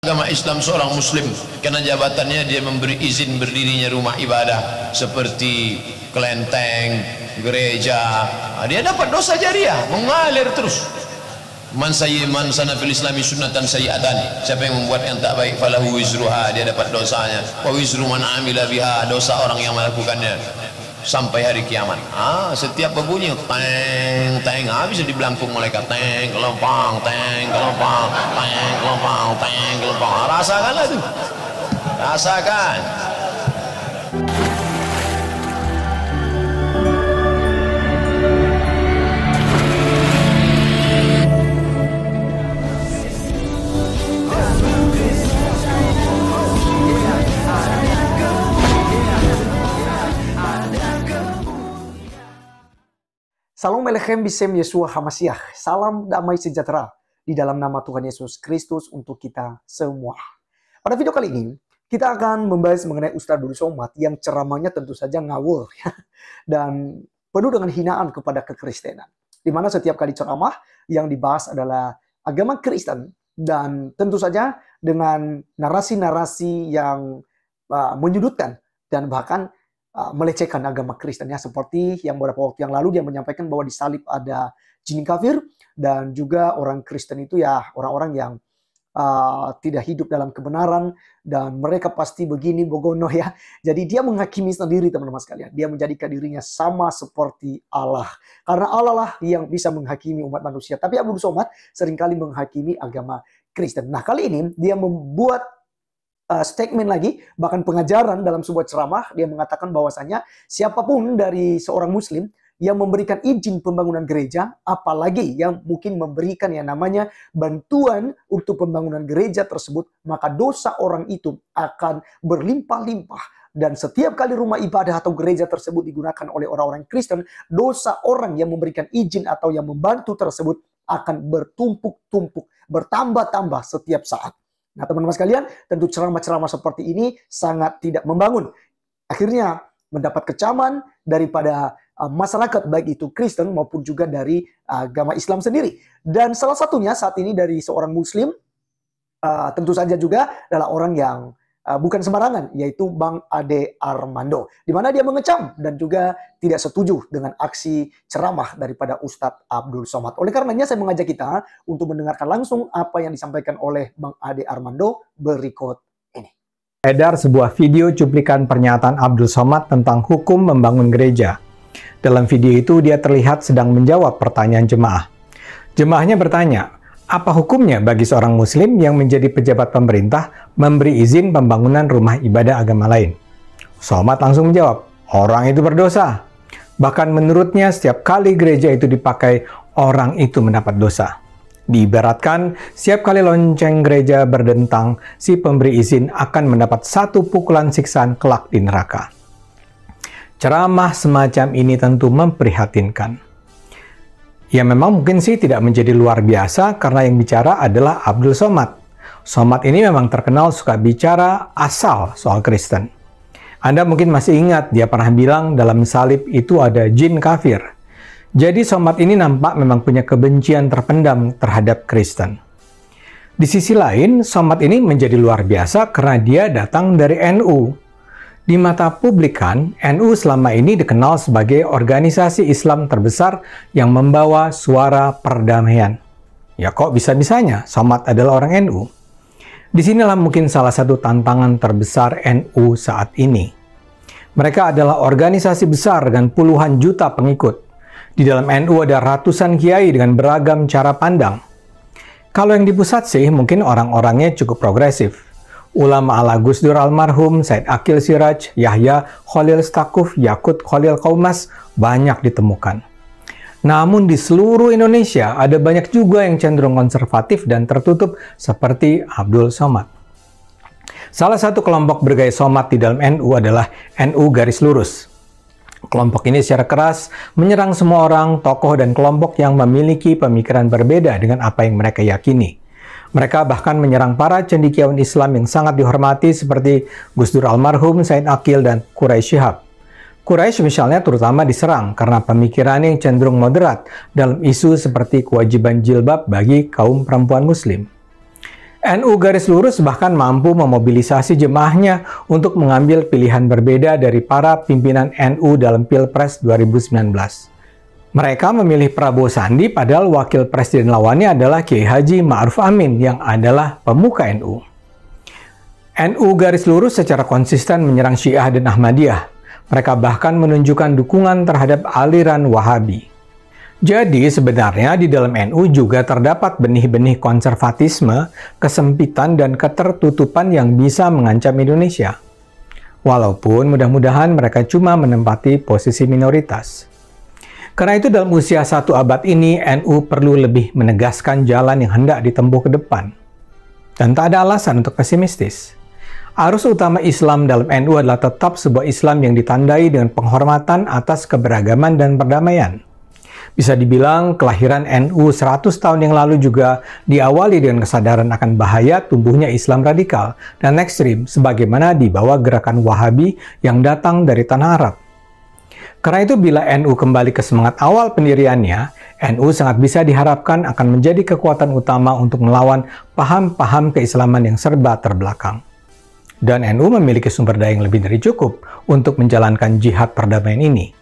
agama Islam seorang muslim karena jabatannya dia memberi izin berdirinya rumah ibadah seperti kelenteng, gereja, dia dapat dosa jariah mengalir terus. Man sana fil islami sunnatan sayyi'atan, siapa yang membuat yang tak baik falahu wizruha, dia dapat dosanya, wa wizru man amila biha, dosa orang yang melakukannya sampai hari kiamat. Setiap berbunyi teng teng, bisa dibelangkung malaikat, teng kelompang, teng kelompang, teng kelompang, teng kelompang. Rasakanlah itu, rasakan. Salam Elechem Bisem Yeshua Hamasiah. Salam damai sejahtera di dalam nama Tuhan Yesus Kristus untuk kita semua. Pada video kali ini, kita akan membahas mengenai Ustadz Abdul Somad yang ceramahnya tentu saja ngawur dan penuh dengan hinaan kepada kekristenan. Di mana setiap kali ceramah yang dibahas adalah agama Kristen dan tentu saja dengan narasi-narasi yang menyudutkan dan bahkan melecehkan agama Kristen, ya, seperti yang beberapa waktu yang lalu dia menyampaikan bahwa di salib ada jin kafir dan juga orang Kristen itu ya orang-orang yang tidak hidup dalam kebenaran dan mereka pasti begini bogono, ya. Jadi dia menghakimi sendiri, teman-teman sekalian. Dia menjadikan dirinya sama seperti Allah karena Allah lah yang bisa menghakimi umat manusia. Tapi Abdul Somad seringkali menghakimi agama Kristen. Nah, kali ini dia membuat statement lagi, bahkan pengajaran dalam sebuah ceramah. Dia mengatakan bahwasanya siapapun dari seorang muslim yang memberikan izin pembangunan gereja, apalagi yang mungkin memberikan yang namanya bantuan untuk pembangunan gereja tersebut, maka dosa orang itu akan berlimpah-limpah. Dan setiap kali rumah ibadah atau gereja tersebut digunakan oleh orang-orang Kristen, dosa orang yang memberikan izin atau yang membantu tersebut akan bertumpuk-tumpuk, bertambah-tambah setiap saat. Nah, teman-teman sekalian, tentu ceramah-ceramah seperti ini sangat tidak membangun. Akhirnya mendapat kecaman daripada masyarakat, baik itu Kristen maupun juga dari agama Islam sendiri. Dan salah satunya saat ini dari seorang Muslim, tentu saja juga adalah orang yang bukan sembarangan, yaitu Bang Ade Armando. Di mana dia mengecam dan juga tidak setuju dengan aksi ceramah daripada Ustadz Abdul Somad. Oleh karenanya saya mengajak kita untuk mendengarkan langsung apa yang disampaikan oleh Bang Ade Armando berikut ini. Edar sebuah video cuplikan pernyataan Abdul Somad tentang hukum membangun gereja. Dalam video itu dia terlihat sedang menjawab pertanyaan jemaah. Jemaahnya bertanya, apa hukumnya bagi seorang muslim yang menjadi pejabat pemerintah memberi izin pembangunan rumah ibadah agama lain? Somad langsung menjawab, orang itu berdosa. Bahkan menurutnya setiap kali gereja itu dipakai, orang itu mendapat dosa. Diibaratkan, setiap kali lonceng gereja berdentang, si pemberi izin akan mendapat satu pukulan siksaan kelak di neraka. Ceramah semacam ini tentu memprihatinkan. Ya memang mungkin sih tidak menjadi luar biasa karena yang bicara adalah Abdul Somad. Somad ini memang terkenal suka bicara asal soal Kristen. Anda mungkin masih ingat dia pernah bilang dalam salib itu ada jin kafir. Jadi Somad ini nampak memang punya kebencian terpendam terhadap Kristen. Di sisi lain, Somad ini menjadi luar biasa karena dia datang dari NU. Di mata publik kan, NU selama ini dikenal sebagai organisasi Islam terbesar yang membawa suara perdamaian. Ya kok bisa-bisanya Somad adalah orang NU? Disinilah mungkin salah satu tantangan terbesar NU saat ini. Mereka adalah organisasi besar dengan puluhan juta pengikut. Di dalam NU ada ratusan kiai dengan beragam cara pandang. Kalau yang di pusat sih mungkin orang-orangnya cukup progresif. Ulama ala Gus Dur almarhum, Said Akil Siraj, Yahya Khalil Stakuf, Yakut Khalil Kaumas banyak ditemukan. Namun di seluruh Indonesia ada banyak juga yang cenderung konservatif dan tertutup seperti Abdul Somad. Salah satu kelompok bergaya Somad di dalam NU adalah NU Garis Lurus. Kelompok ini secara keras menyerang semua orang, tokoh dan kelompok yang memiliki pemikiran berbeda dengan apa yang mereka yakini. Mereka bahkan menyerang para cendekiawan Islam yang sangat dihormati seperti Gus Dur almarhum, Said Akil, dan Quraisy Shihab. Quraisy misalnya terutama diserang karena pemikirannya yang cenderung moderat dalam isu seperti kewajiban jilbab bagi kaum perempuan muslim. NU Garis Lurus bahkan mampu memobilisasi jemaahnya untuk mengambil pilihan berbeda dari para pimpinan NU dalam Pilpres 2019. Mereka memilih Prabowo Sandi padahal wakil presiden lawannya adalah Kiai Haji Ma'ruf Amin yang adalah pemuka NU. NU Garis Lurus secara konsisten menyerang Syiah dan Ahmadiyah. Mereka bahkan menunjukkan dukungan terhadap aliran Wahabi. Jadi sebenarnya di dalam NU juga terdapat benih-benih konservatisme, kesempitan, dan ketertutupan yang bisa mengancam Indonesia. Walaupun mudah-mudahan mereka cuma menempati posisi minoritas. Karena itu dalam usia 1 abad ini, NU perlu lebih menegaskan jalan yang hendak ditempuh ke depan. Dan tak ada alasan untuk pesimistis. Arus utama Islam dalam NU adalah tetap sebuah Islam yang ditandai dengan penghormatan atas keberagaman dan perdamaian. Bisa dibilang kelahiran NU 100 tahun yang lalu juga diawali dengan kesadaran akan bahaya tumbuhnya Islam radikal dan ekstrim sebagaimana dibawa gerakan Wahabi yang datang dari tanah Arab. Karena itu bila NU kembali ke semangat awal pendiriannya, NU sangat bisa diharapkan akan menjadi kekuatan utama untuk melawan paham-paham keislaman yang serba terbelakang. Dan NU memiliki sumber daya yang lebih dari cukup untuk menjalankan jihad perdamaian ini.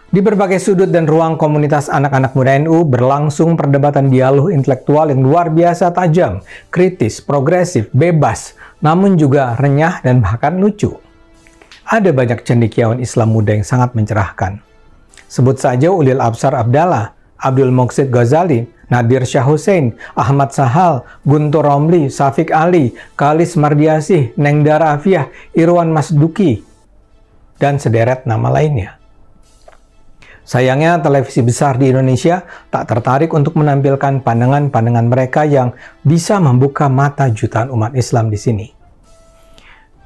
Di berbagai sudut dan ruang komunitas anak-anak muda NU berlangsung perdebatan dialog intelektual yang luar biasa tajam, kritis, progresif, bebas, namun juga renyah dan bahkan lucu. Ada banyak cendekiawan Islam muda yang sangat mencerahkan. Sebut saja Ulil Absar Abdallah, Abdul Muqsid Ghazali, Nadir Shah Hussein, Ahmad Sahal, Guntur Romli, Syafiq Ali, Khalis Mardiasih, Nengdara Afiah, Irwan Masduki, dan sederet nama lainnya. Sayangnya televisi besar di Indonesia tak tertarik untuk menampilkan pandangan-pandangan mereka yang bisa membuka mata jutaan umat Islam di sini.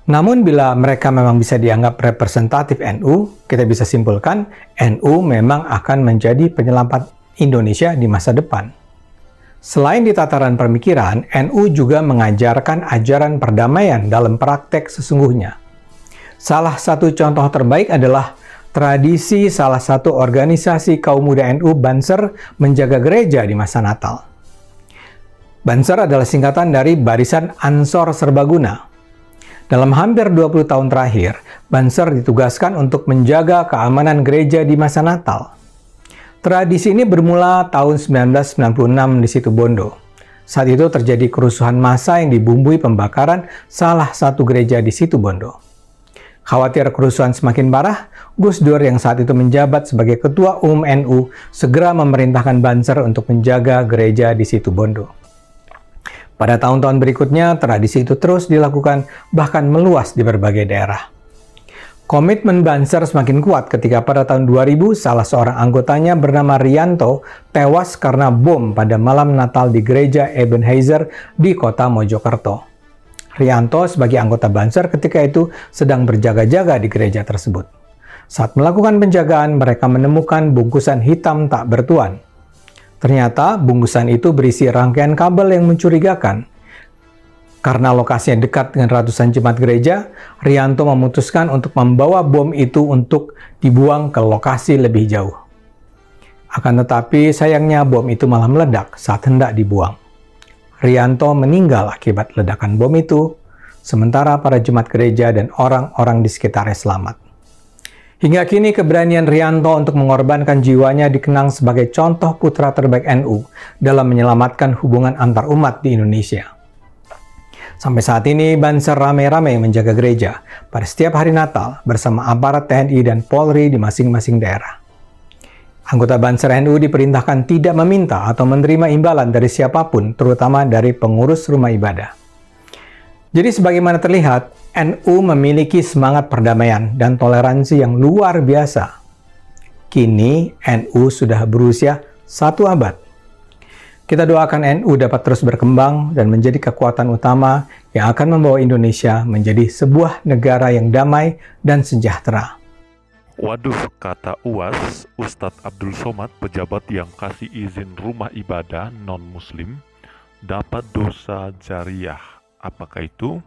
Namun bila mereka memang bisa dianggap representatif NU, kita bisa simpulkan NU memang akan menjadi penyelamat Indonesia di masa depan. Selain di tataran pemikiran, NU juga mengajarkan ajaran perdamaian dalam praktek sesungguhnya. Salah satu contoh terbaik adalah tradisi salah satu organisasi kaum muda NU, Banser, menjaga gereja di masa Natal. Banser adalah singkatan dari Barisan Ansor Serbaguna. Dalam hampir 20 tahun terakhir, Banser ditugaskan untuk menjaga keamanan gereja di masa Natal. Tradisi ini bermula tahun 1996 di Situbondo. Saat itu terjadi kerusuhan massa yang dibumbui pembakaran salah satu gereja di Situbondo. Khawatir kerusuhan semakin parah, Gus Dur yang saat itu menjabat sebagai Ketua Umum NU segera memerintahkan Banser untuk menjaga gereja di Situbondo. Pada tahun-tahun berikutnya, tradisi itu terus dilakukan bahkan meluas di berbagai daerah. Komitmen Banser semakin kuat ketika pada tahun 2000 salah seorang anggotanya bernama Rianto tewas karena bom pada malam Natal di gereja Ebenezer di kota Mojokerto. Rianto sebagai anggota Banser ketika itu sedang berjaga-jaga di gereja tersebut. Saat melakukan penjagaan, mereka menemukan bungkusan hitam tak bertuan. Ternyata bungkusan itu berisi rangkaian kabel yang mencurigakan. Karena lokasinya dekat dengan ratusan jemaat gereja, Rianto memutuskan untuk membawa bom itu untuk dibuang ke lokasi lebih jauh. Akan tetapi sayangnya bom itu malah meledak saat hendak dibuang. Rianto meninggal akibat ledakan bom itu, sementara para jemaat gereja dan orang-orang di sekitarnya selamat. Hingga kini keberanian Rianto untuk mengorbankan jiwanya dikenang sebagai contoh putra terbaik NU dalam menyelamatkan hubungan antar umat di Indonesia. Sampai saat ini, Banser ramai-ramai menjaga gereja pada setiap hari Natal bersama aparat TNI dan Polri di masing-masing daerah. Anggota Banser NU diperintahkan tidak meminta atau menerima imbalan dari siapapun, terutama dari pengurus rumah ibadah. Jadi sebagaimana terlihat, NU memiliki semangat perdamaian dan toleransi yang luar biasa. Kini, NU sudah berusia 1 abad. Kita doakan NU dapat terus berkembang dan menjadi kekuatan utama yang akan membawa Indonesia menjadi sebuah negara yang damai dan sejahtera. Waduh, kata UAS, Ustadz Abdul Somad, pejabat yang kasih izin rumah ibadah non-muslim, dapat dosa jariah. Apakah itu?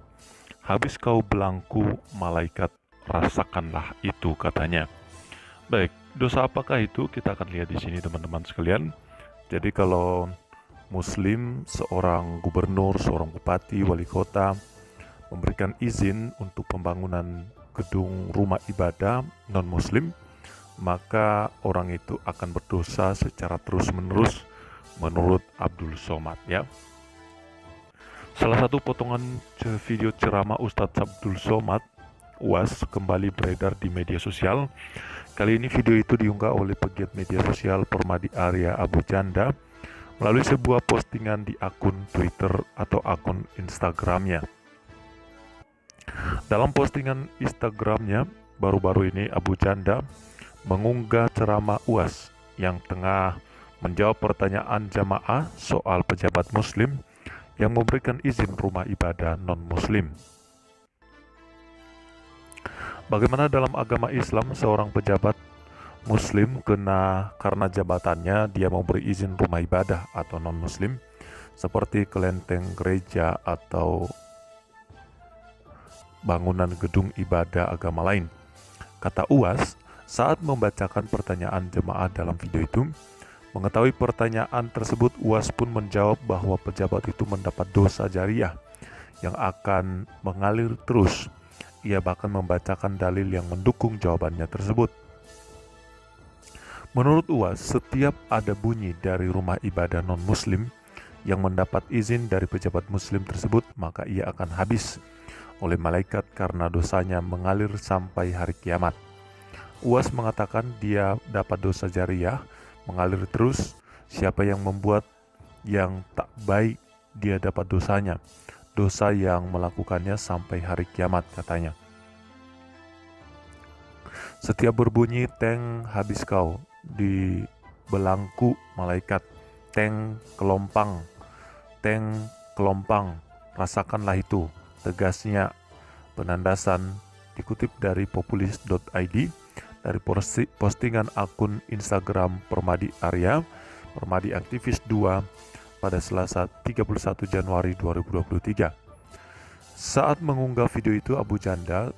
Habis kau belangku, malaikat, rasakanlah itu, katanya. Baik, dosa apakah itu? Kita akan lihat di sini, teman-teman sekalian. Jadi kalau Muslim, seorang gubernur, seorang bupati, wali kota memberikan izin untuk pembangunan gedung rumah ibadah non-Muslim, maka orang itu akan berdosa secara terus-menerus menurut Abdul Somad ya. Salah satu potongan video ceramah Ustadz Abdul Somad UAS kembali beredar di media sosial. Kali ini video itu diunggah oleh pegiat media sosial Permadi Arya Abu Janda melalui sebuah postingan di akun Twitter atau akun Instagramnya. Dalam postingan Instagramnya baru-baru ini, Abu Janda mengunggah ceramah UAS yang tengah menjawab pertanyaan jamaah soal pejabat Muslim yang memberikan izin rumah ibadah non-Muslim. Bagaimana dalam agama Islam seorang pejabat Muslim karena jabatannya dia memberi izin rumah ibadah atau non-Muslim seperti kelenteng gereja atau bangunan gedung ibadah agama lain. Kata UAS, saat membacakan pertanyaan jemaah dalam video itu, mengetahui pertanyaan tersebut, UAS pun menjawab bahwa pejabat itu mendapat dosa jariah yang akan mengalir terus. Ia bahkan membacakan dalil yang mendukung jawabannya tersebut. Menurut UAS, setiap ada bunyi dari rumah ibadah non-Muslim yang mendapat izin dari pejabat Muslim tersebut, maka ia akan habis oleh malaikat karena dosanya mengalir sampai hari kiamat. UAS mengatakan dia dapat dosa jariah mengalir terus. Siapa yang membuat yang tak baik, dia dapat dosanya, dosa yang melakukannya sampai hari kiamat, katanya. Setiap berbunyi teng habis kau di belangku malaikat, teng kelompang, rasakanlah itu, tegasnya penandasan. Dikutip dari populis.id dari postingan akun Instagram Permadi Arya, Permadi Aktivis 2 pada Selasa 31 Januari 2023. Saat mengunggah video itu, Abu Janda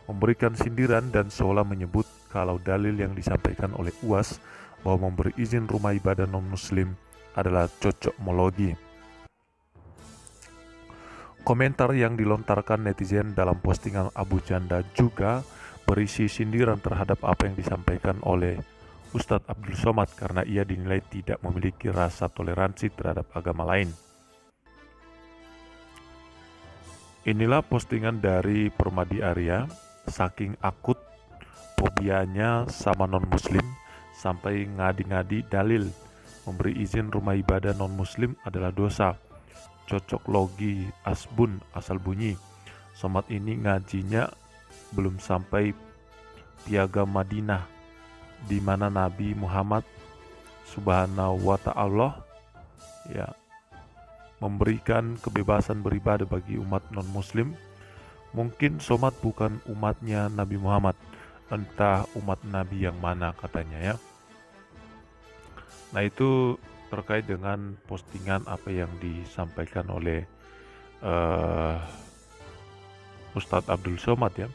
memberikan sindiran dan seolah menyebut kalau dalil yang disampaikan oleh UAS bahwa memberi izin rumah ibadah non-Muslim adalah cocokmologi. Komentar yang dilontarkan netizen dalam postingan Abu Janda juga berisi sindiran terhadap apa yang disampaikan oleh Ustadz Abdul Somad karena ia dinilai tidak memiliki rasa toleransi terhadap agama lain. Inilah postingan dari Permadi Arya. Saking akut fobianya sama non-Muslim sampai ngadi-ngadi dalil memberi izin rumah ibadah non-Muslim adalah dosa. Cocok logi asbun asal bunyi. Somad ini ngajinya belum sampai piagam Madinah di mana Nabi Muhammad Subhanahu wa Ta'ala ya memberikan kebebasan beribadah bagi umat non-Muslim. Mungkin Somad bukan umatnya Nabi Muhammad, entah umat Nabi yang mana, katanya ya. Nah, itu terkait dengan postingan apa yang disampaikan oleh Ustadz Abdul Somad ya.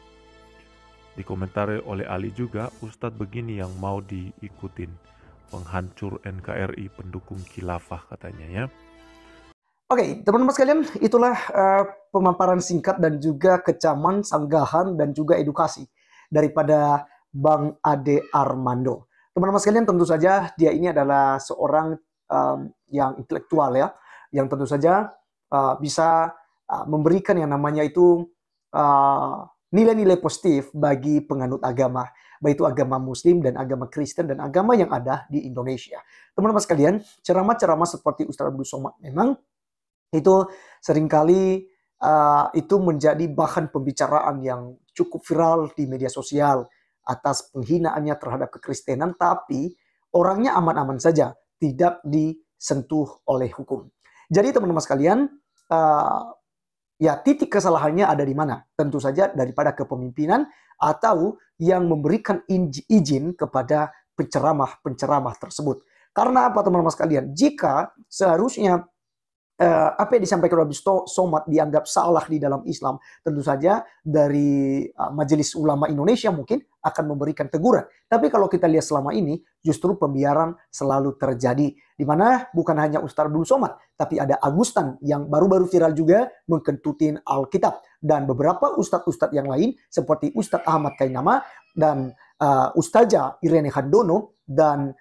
Dikomentari oleh Ali juga, Ustadz begini yang mau diikutin, penghancur NKRI, pendukung khilafah, katanya ya. Oke, teman-teman sekalian, itulah pemaparan singkat dan juga kecaman, sanggahan, dan juga edukasi daripada Bang Ade Armando. Teman-teman sekalian, tentu saja dia ini adalah seorang yang intelektual ya, yang tentu saja bisa memberikan yang namanya itu nilai-nilai positif bagi penganut agama, baik itu agama Muslim dan agama Kristen dan agama yang ada di Indonesia. Teman-teman sekalian, ceramah-ceramah seperti Ustadz Abdul Somad memang itu seringkali itu menjadi bahan pembicaraan yang cukup viral di media sosial atas penghinaannya terhadap kekristenan, tapi orangnya aman-aman saja, tidak disentuh oleh hukum. Jadi teman-teman sekalian, ya titik kesalahannya ada di mana? Tentu saja daripada kepemimpinan atau yang memberikan izin kepada penceramah-penceramah tersebut. Karena apa teman-teman sekalian? Jika seharusnya apa yang disampaikan oleh Abdul Somad dianggap salah di dalam Islam, tentu saja dari Majelis Ulama Indonesia mungkin akan memberikan teguran. Tapi kalau kita lihat selama ini, justru pembiaran selalu terjadi. Di mana bukan hanya Ustaz Abdul Somad, tapi ada Agustan yang baru-baru viral juga mengkentutin Alkitab. Dan beberapa ustadz-ustadz yang lain seperti Ustadz Ahmad Kainama dan Ustazah Irene Handono dan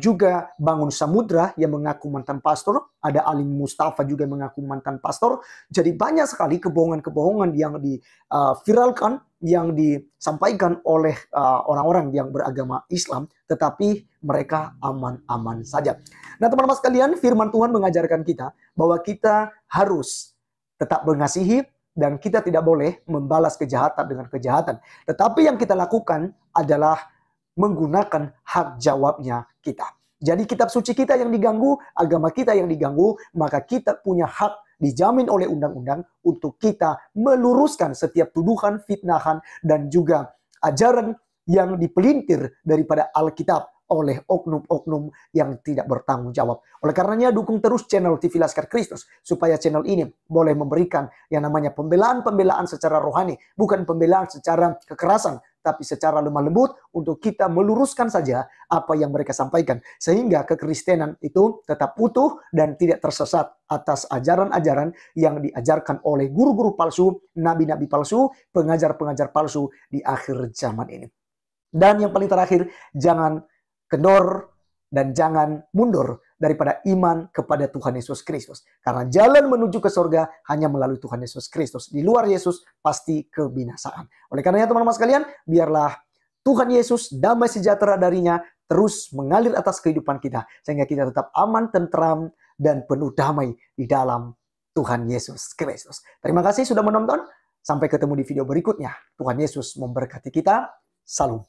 juga Bangun Samudra yang mengaku mantan pastor, ada Alim Mustafa juga yang mengaku mantan pastor. Jadi banyak sekali kebohongan-kebohongan yang diviralkan, yang disampaikan oleh orang-orang yang beragama Islam, tetapi mereka aman-aman saja. Nah teman-teman sekalian, firman Tuhan mengajarkan kita bahwa kita harus tetap mengasihi dan kita tidak boleh membalas kejahatan dengan kejahatan. Tetapi yang kita lakukan adalah menggunakan hak jawabnya kita. Jadi kitab suci kita yang diganggu, agama kita yang diganggu, maka kita punya hak dijamin oleh undang-undang untuk kita meluruskan setiap tuduhan, fitnahan, dan juga ajaran yang dipelintir daripada Alkitab oleh oknum-oknum yang tidak bertanggung jawab. Oleh karenanya dukung terus channel TV Laskar Kristus supaya channel ini boleh memberikan yang namanya pembelaan-pembelaan secara rohani, bukan pembelaan secara kekerasan, tapi secara lemah lembut untuk kita meluruskan saja apa yang mereka sampaikan sehingga kekristenan itu tetap utuh dan tidak tersesat atas ajaran-ajaran yang diajarkan oleh guru-guru palsu, nabi-nabi palsu, pengajar-pengajar palsu di akhir zaman ini. Dan yang paling terakhir, jangan kendor dan jangan mundur daripada iman kepada Tuhan Yesus Kristus. Karena jalan menuju ke surga hanya melalui Tuhan Yesus Kristus. Di luar Yesus pasti kebinasaan. Oleh karenanya teman-teman sekalian, biarlah Tuhan Yesus, damai sejahtera darinya, terus mengalir atas kehidupan kita. Sehingga kita tetap aman, tentram, dan penuh damai di dalam Tuhan Yesus Kristus. Terima kasih sudah menonton. Sampai ketemu di video berikutnya. Tuhan Yesus memberkati kita. Salam.